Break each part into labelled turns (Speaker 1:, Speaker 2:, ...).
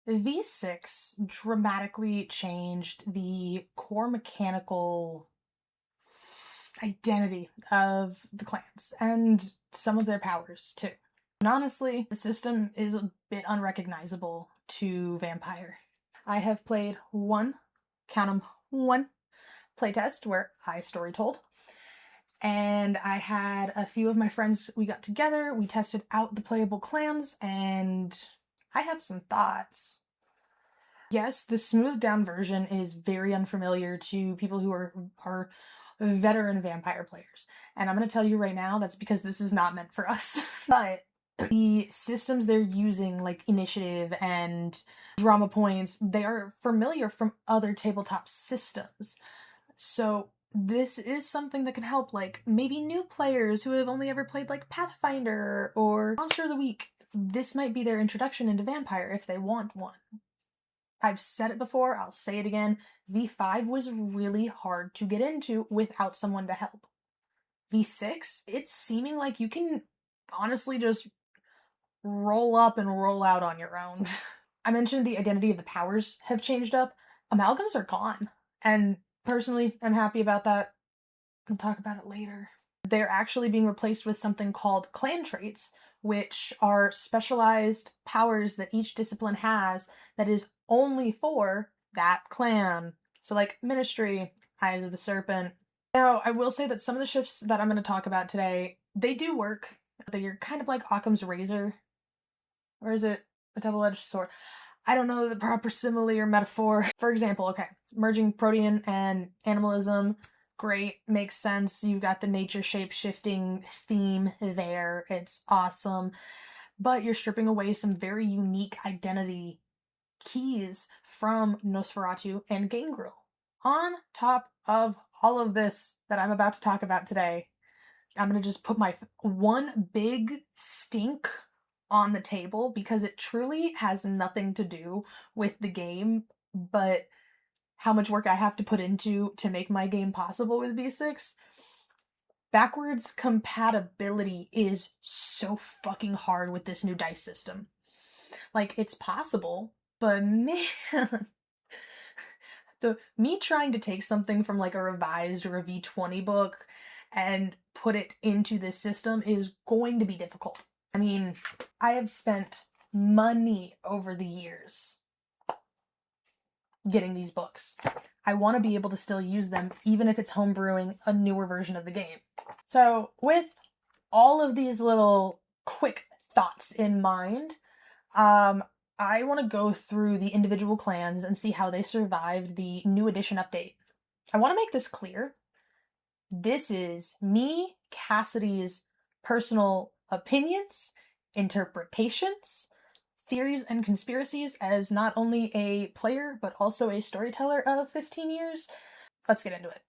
Speaker 1: V6 dramatically changed the core mechanical identity of the clans and some of their powers too. And honestly, the system is a bit unrecognizable to Vampire. I have played count 'em, one playtest where I story told. And I had a few of my friends, we got together, we tested out the playable clans, and I have some thoughts. Yes, the smoothed down version is very unfamiliar to people who are veteran Vampire players. And I'm going to tell you right now, that's because this is not meant for us. But the systems they're using, like initiative and drama points, they are familiar from other tabletop systems. So this is something that can help, like, maybe new players who have only ever played, like, Pathfinder or Monster of the Week. This might be their introduction into Vampire if they want one. I've said it before, I'll say it again, V5 was really hard to get into without someone to help. V6, it's seeming like you can honestly just roll up and roll out on your own. I mentioned the identity of the powers have changed up. Amalgams are gone, and personally, I'm happy about that. We'll talk about it later. They're actually being replaced with something called clan traits, which are specialized powers that each discipline has that is only for that clan. So like Ministry, Eyes of the Serpent. Now, I will say that some of the shifts that I'm going to talk about today, they do work. They're kind of like Occam's razor. Or is it a double-edged sword? I don't know the proper simile or metaphor. For example, okay, merging protean and animalism, great, makes sense. You've got the nature shape-shifting theme there. It's awesome. But you're stripping away some very unique identity keys from Nosferatu and Gangrel. On top of all of this that I'm about to talk about today, I'm going to just put my one big stink on the table because it truly has nothing to do with the game, but how much work I have to put into to make my game possible with V6. Backwards compatibility is so fucking hard with this new dice system. Like, it's possible, but man, me trying to take something from like a revised or a V20 book and put it into this system is going to be difficult. I mean, I have spent money over the years getting these books. I want to be able to still use them, even if it's homebrewing a newer version of the game. So with all of these little quick thoughts in mind, I want to go through the individual clans and see how they survived the new edition update. I want to make this clear. This is me, Cassidy's personal opinions, interpretations, theories, and conspiracies as not only a player, but also a storyteller of 15 years. Let's get into it.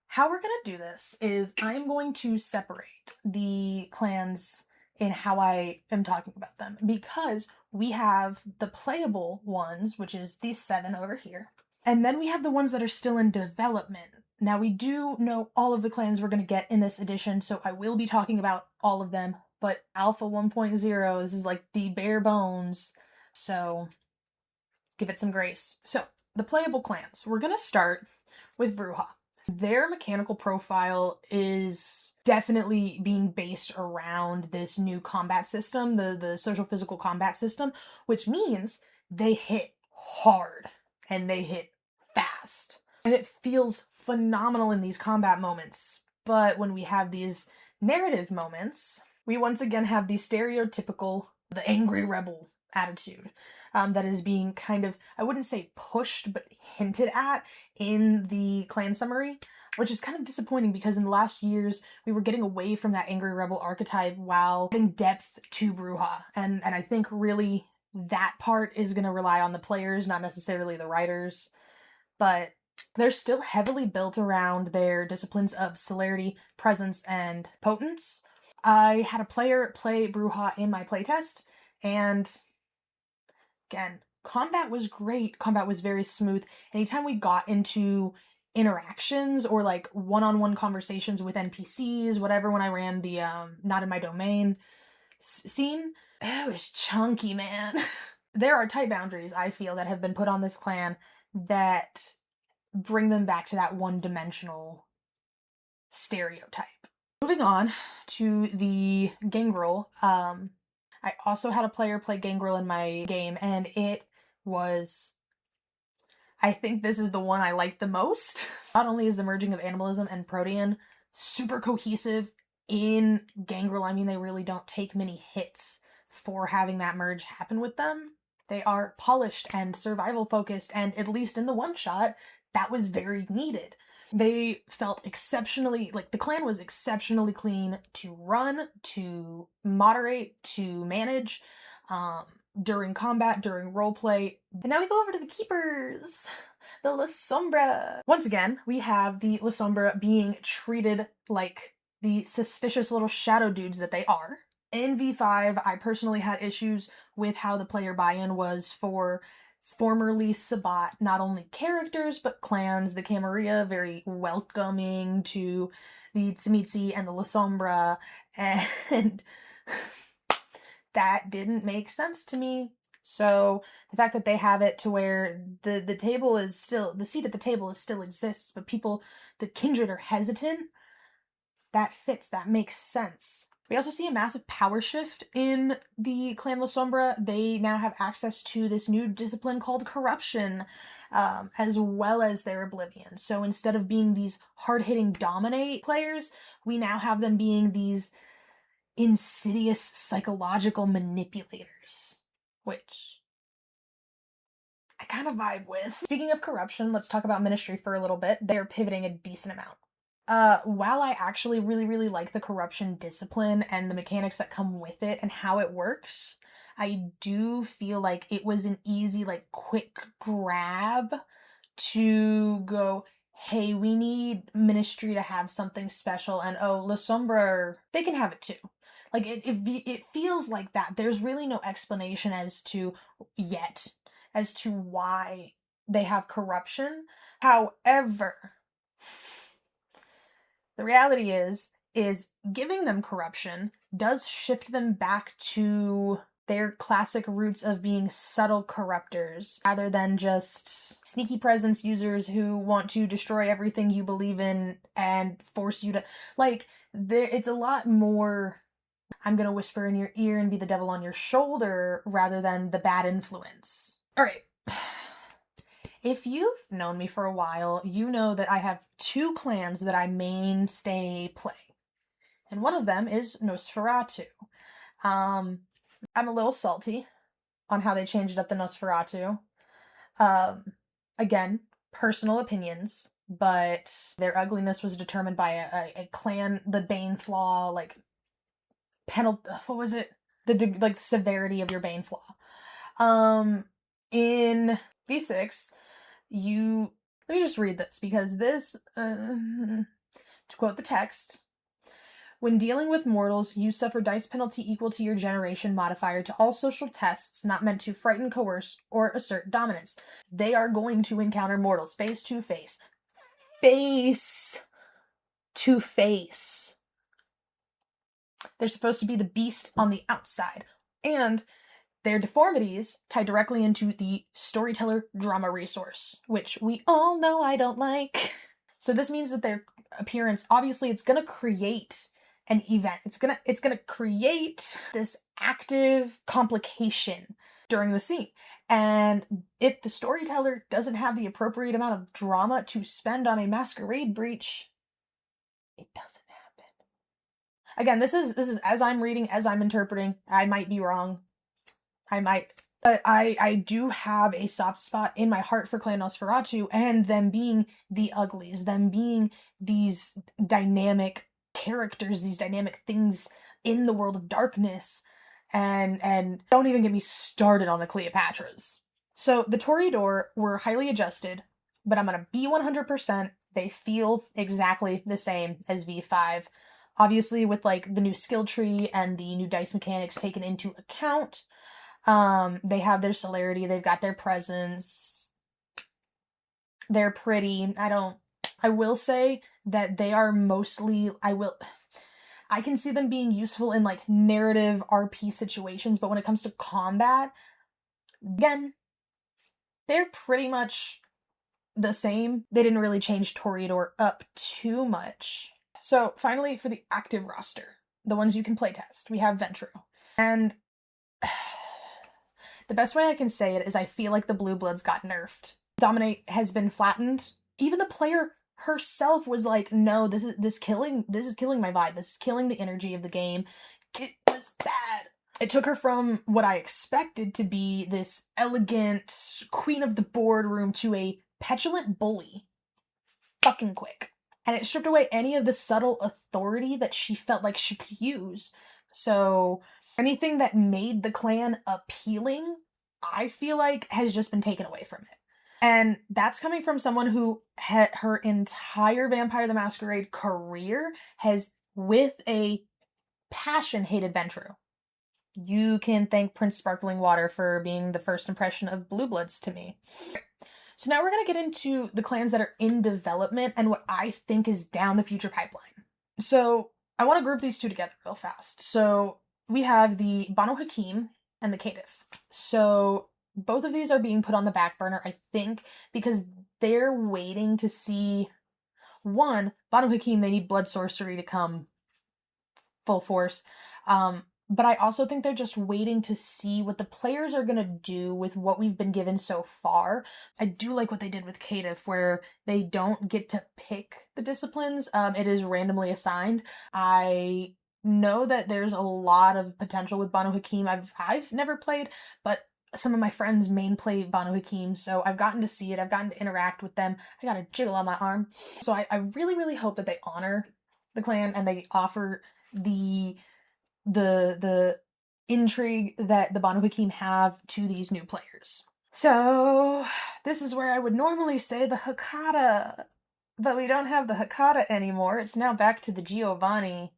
Speaker 1: How we're going to do this is I'm going to separate the clans in how I am talking about them, because we have the playable ones, which is these 7 over here, and then we have the ones that are still in development. Now, we do know all of the clans we're going to get in this edition, so I will be talking about all of them, but Alpha 1.0, this is like the bare bones, so give it some grace. So, the playable clans. We're going to start with Brujah. Their mechanical profile is definitely being based around this new combat system, the social physical combat system, which means they hit hard and they hit fast. And it feels phenomenal in these combat moments. But when we have these narrative moments, we once again have the stereotypical, the angry rebel attitude. That is being kind of, I wouldn't say pushed, but hinted at in the clan summary, which is kind of disappointing because in the last years, we were getting away from that angry rebel archetype while adding depth to Brujah. And I think really that part is going to rely on the players, not necessarily the writers. But they're still heavily built around their disciplines of celerity, presence, and potence. I had a player play Brujah in my playtest, and again, combat was great. Combat was very smooth. Anytime we got into interactions or like one-on-one conversations with NPCs, whatever, when I ran the not in my domain scene. It was chunky, man. There are tight boundaries, I feel, that have been put on this clan that bring them back to that one-dimensional stereotype. Moving on to the gangrel, I also had a player play gangrel in my game, and it was, I think this is the one I liked the most. Not only is the merging of animalism and protean super cohesive in gangrel, I mean, they really don't take many hits for having that merge happen with them. They are polished and survival focused, and at least in the one shot, that was very needed. They felt exceptionally, like, the clan was exceptionally clean to run, to moderate, to manage, during combat, during roleplay. And now we go over to the keepers, the Lasombra. Once again, we have the Lasombra being treated like the suspicious little shadow dudes that they are. In V5, I personally had issues with how the player buy-in was for formerly Sabbat, not only characters, but clans. The Camarilla, very welcoming to the Tzimisce and the Lasombra, and that didn't make sense to me. So the fact that they have it to where the table is still, the seat at the table is still exists, but people, the kindred, are hesitant, that fits, that makes sense. We also see a massive power shift in the Clan Lasombra. They now have access to this new discipline called corruption, as well as their oblivion. So instead of being these hard-hitting dominate players, we now have them being these insidious psychological manipulators, which I kind of vibe with. Speaking of corruption, let's talk about ministry for a little bit. They're pivoting a decent amount. While I actually really like the corruption discipline and the mechanics that come with it and how it works, I do feel like it was an easy, like, quick grab to go, hey, we need ministry to have something special, and oh, Lasombra, they can have it too. Like, it feels like that. There's really no explanation as to why they have corruption. However, the reality is giving them corruption does shift them back to their classic roots of being subtle corruptors, rather than just sneaky presence users who want to destroy everything you believe in and force you to, like, it's a lot more, I'm gonna whisper in your ear and be the devil on your shoulder, rather than the bad influence. Alright. If you've known me for a while, you know that I have two clans that I mainstay play. And one of them is Nosferatu. I'm a little salty on how they changed up the Nosferatu. Again, personal opinions, but their ugliness was determined by a clan, the Bane flaw, like, what was it? The severity of your Bane flaw. In V6, let me just read this, because this, to quote the text, when dealing with mortals, you suffer dice penalty equal to your generation modifier to all social tests not meant to frighten, coerce, or assert dominance. They are going to encounter mortals face to face. Face to face. They're supposed to be the beast on the outside, and their deformities tie directly into the storyteller drama resource, which we all know I don't like. So this means that their appearance, obviously, it's gonna create an event. It's gonna create this active complication during the scene. And if the storyteller doesn't have the appropriate amount of drama to spend on a masquerade breach, it doesn't happen. Again, this is as I'm reading, as I'm interpreting. I might be wrong. But I do have a soft spot in my heart for Clan Nosferatu, and them being the uglies, them being these dynamic characters, these dynamic things in the world of darkness, and don't even get me started on the Cleopatras. So the Toreador were highly adjusted, but I'm gonna be 100%, they feel exactly the same as V5. Obviously, with, like, the new skill tree and the new dice mechanics taken into account. They have their celerity, they've got their presence, they're pretty. I don't I will say that they are mostly, I can see them being useful in like narrative RP situations, but when it comes to combat, again, they're pretty much the same. They didn't really change Toreador up too much. So finally, for the active roster, the ones you can playtest, we have Ventrue. And the best way I can say it is I feel like the Blue Bloods got nerfed. Dominate has been flattened. Even the player herself was like, no, this is killing my vibe. This is killing the energy of the game. It was bad. It took her from what I expected to be this elegant queen of the boardroom to a petulant bully. Fucking quick. And it stripped away any of the subtle authority that she felt like she could use. So anything that made the clan appealing, I feel like, has just been taken away from it. And that's coming from someone who had her entire Vampire the Masquerade career has, with a passion, hated Ventrue. You can thank Prince Sparkling Water for being the first impression of Blue Bloods to me. So now we're going to get into the clans that are in development and what I think is down the future pipeline. So I want to group these two together real fast. So we have the Banu Hakim and the Caitiff. So both of these are being put on the back burner, I think, because they're waiting to see, one, Banu Hakim, they need blood sorcery to come full force. But I also think they're just waiting to see what the players are going to do with what we've been given so far. I do like what they did with Caitiff, where they don't get to pick the disciplines. It is randomly assigned. I know that there's a lot of potential with Banu Hakim. I've never played, but some of my friends main play Banu Hakim, so I've gotten to see it. I've gotten to interact with them. I got a jiggle on my arm. So I really, really hope that they honor the clan and they offer the intrigue that the Banu Hakim have to these new players. So this is where I would normally say the Hecata, but we don't have the Hecata anymore. It's now back to the Giovanni.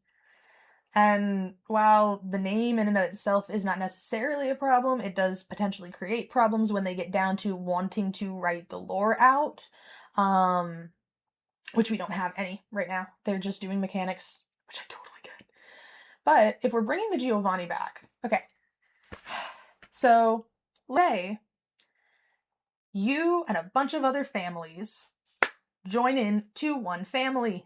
Speaker 1: And while the name in and of itself is not necessarily a problem, it does potentially create problems when they get down to wanting to write the lore out, which we don't have any right now. They're just doing mechanics, which I totally get. But if we're bringing the Giovanni back, okay. So, Lay, you and a bunch of other families join in to one family.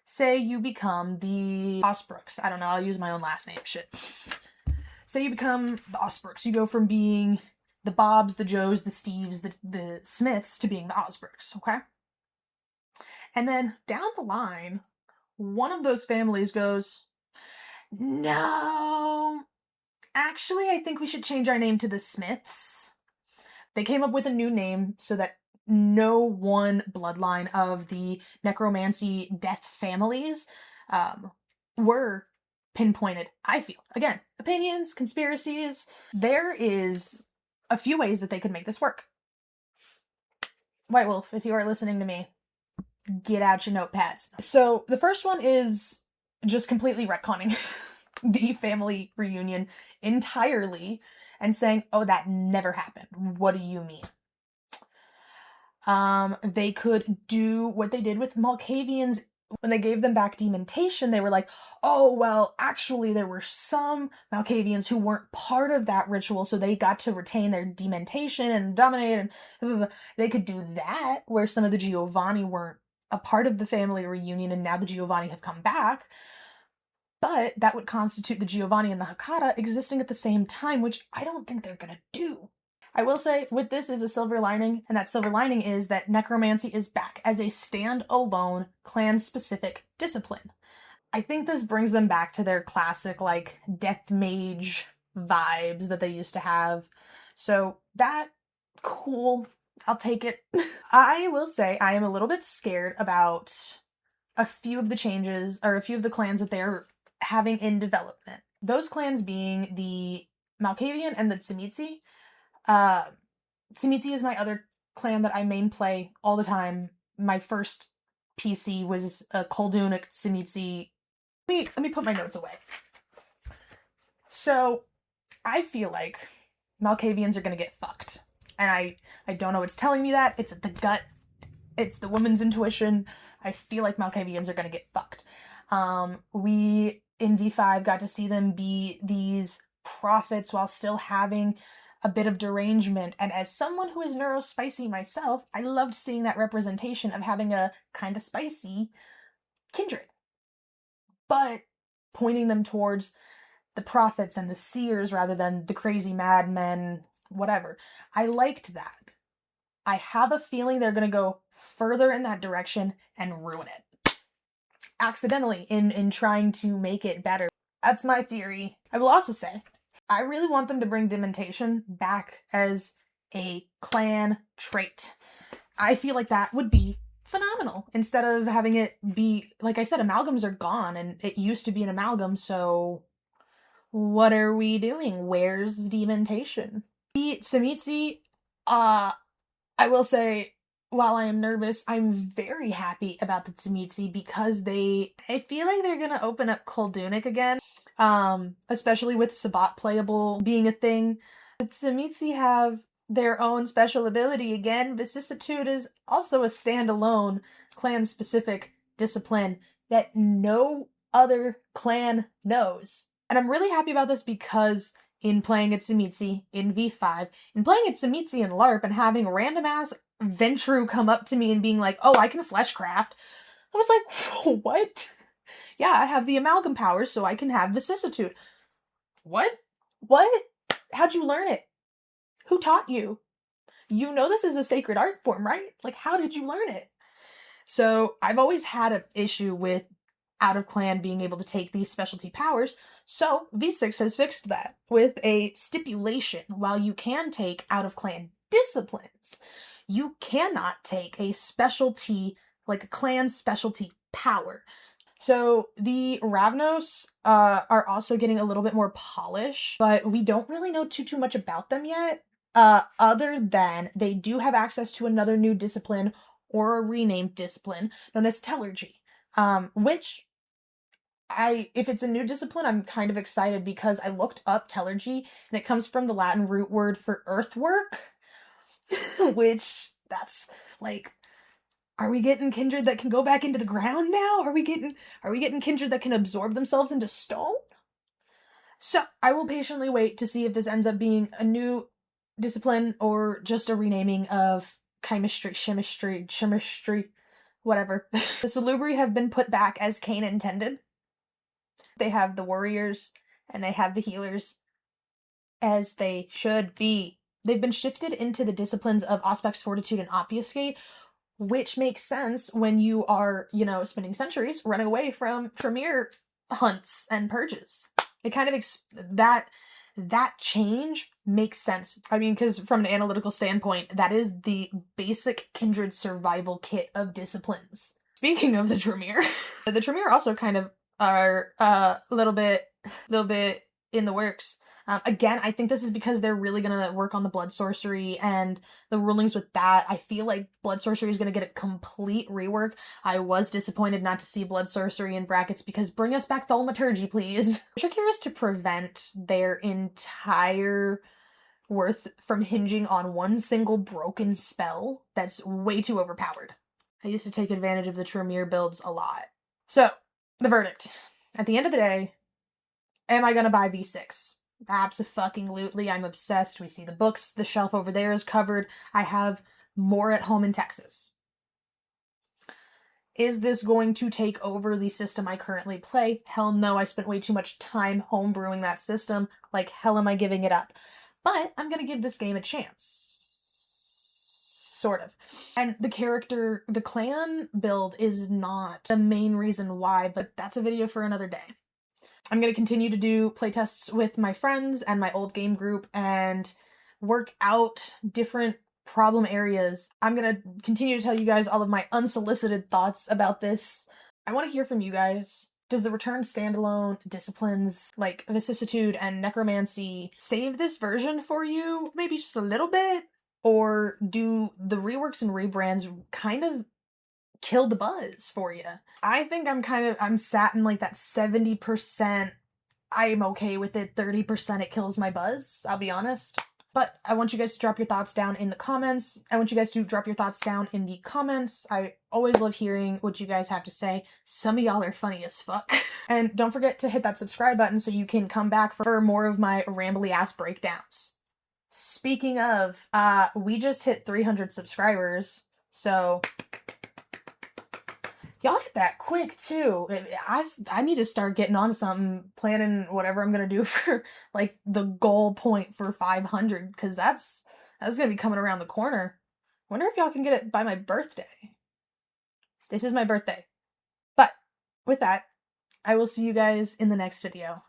Speaker 1: Say you become the Osbrooks. I don't know, I'll use my own last name, shit. Say you become the Osbrooks. You go from being the Bobs, the Joes, the Steves, the Smiths to being the Osbrooks, okay? And then down the line, one of those families goes, no, actually, I think we should change our name to the Smiths. They came up with a new name so that no one bloodline of the necromancy death families were pinpointed, I feel. Again, opinions, conspiracies. There is a few ways that they could make this work. White Wolf, if you are listening to me, get out your notepads. So the first one is just completely retconning the family reunion entirely and saying, oh, that never happened. What do you mean? They could do what they did with Malkavians. When they gave them back dementation, they were like, oh, well, actually, there were some Malkavians who weren't part of that ritual, so they got to retain their dementation and dominate, and they could do that, where some of the Giovanni weren't a part of the family reunion, and now the Giovanni have come back. But that would constitute the Giovanni and the Hecata existing at the same time, which I don't think they're gonna do. I will say, with this is a silver lining, and that silver lining is that necromancy is back as a standalone, clan-specific discipline. I think this brings them back to their classic, like, death mage vibes that they used to have. So that, cool. I'll take it. I will say I am a little bit scared about a few of the changes, or a few of the clans that they're having in development. Those clans being the Malkavian and the Tzimitzi. Tzimitzi is my other clan that I main play all the time. My first PC was a Koldun Tzimitzi. Let me put my notes away. So, I feel like Malkavians are gonna get fucked. And I don't know what's telling me that. It's the gut. It's the woman's intuition. I feel like Malkavians are going to get fucked. We, in V5, got to see them be these prophets while still having a bit of derangement. And as someone who is neurospicy myself, I loved seeing that representation of having a kind of spicy kindred. But pointing them towards the prophets and the seers rather than the crazy madmen, whatever. I liked that. I have a feeling they're going to go further in that direction and ruin it. Accidentally, in trying to make it better. That's my theory. I will also say, I really want them to bring dementation back as a clan trait. I feel like that would be phenomenal. Instead of having it be, like I said, amalgams are gone, and it used to be an amalgam, so what are we doing? Where's dementation? The Tzimisce, I will say, while I am nervous, I'm very happy about the Tzimisce because I feel like they're gonna open up Koldunik again, especially with Sabbat Playable being a thing. The Tzimisce have their own special ability again. Vicissitude is also a standalone clan-specific discipline that no other clan knows. And I'm really happy about this because in playing at Tzimisce in V5, in playing at Tzimisce in LARP and having random ass Ventrue come up to me and being like, oh, I can fleshcraft. I was like, what? Yeah, I have the amalgam powers, so I can have vicissitude. What? What? How'd you learn it? Who taught you? You know this is a sacred art form, right? Like, how did you learn it? So I've always had an issue with out of clan being able to take these specialty powers, so V6 has fixed that with a stipulation. While you can take out of clan disciplines, you cannot take a specialty, like a clan specialty power. So the Ravnos are also getting a little bit more polish, but we don't really know too much about them yet, other than they do have access to another new discipline or a renamed discipline known as Tellergy, which if it's a new discipline, I'm kind of excited because I looked up Tellergy and it comes from the Latin root word for earthwork, which that's like, are we getting kindred that can go back into the ground now? Are we getting kindred that can absorb themselves into stone? So I will patiently wait to see if this ends up being a new discipline or just a renaming of chemistry, whatever. The Salubri have been put back as Cain intended. They have the warriors and they have the healers as they should be. They've been shifted into the disciplines of Auspex, Fortitude, and Obfuscate, which makes sense when you are, spending centuries running away from Tremere hunts and purges. It kind of, that change makes sense. I mean, because from an analytical standpoint, that is the basic kindred survival kit of disciplines. Speaking of the Tremere, the Tremere also kind of are a little bit in the works. Again, I think this is because they're really going to work on the blood sorcery and the rulings with that. I feel like blood sorcery is going to get a complete rework. I was disappointed not to see blood sorcery in brackets because bring us back thaumaturgy, please. Trick here is to prevent their entire worth from hinging on one single broken spell that's way too overpowered. I used to take advantage of the Tremere builds a lot. So, the verdict. At the end of the day, am I going to buy V6? Abso-fucking-lutely. I'm obsessed. We see the books. The shelf over there is covered. I have more at home in Texas. Is this going to take over the system I currently play? Hell no. I spent way too much time homebrewing that system. Like, hell am I giving it up? But I'm going to give this game a chance. Sort of. And the clan build is not the main reason why, but that's a video for another day. I'm going to continue to do playtests with my friends and my old game group and work out different problem areas. I'm going to continue to tell you guys all of my unsolicited thoughts about this. I want to hear from you guys. Does the return standalone disciplines like vicissitude and necromancy save this version for you? Maybe just a little bit? Or do the reworks and rebrands kind of kill the buzz for you? I think I'm sat in like that 70% I'm okay with it, 30% it kills my buzz, I'll be honest. But I want you guys to drop your thoughts down in the comments. I always love hearing what you guys have to say. Some of y'all are funny as fuck. And don't forget to hit that subscribe button so you can come back for more of my rambly ass breakdowns. Speaking of, we just hit 300 subscribers, so y'all hit that quick too. I need to start getting on something, planning whatever I'm gonna do for like the goal point for 500, because that's gonna be coming around the corner. Wonder if y'all can get it by my birthday. This is my birthday. But with that, I will see you guys in the next video.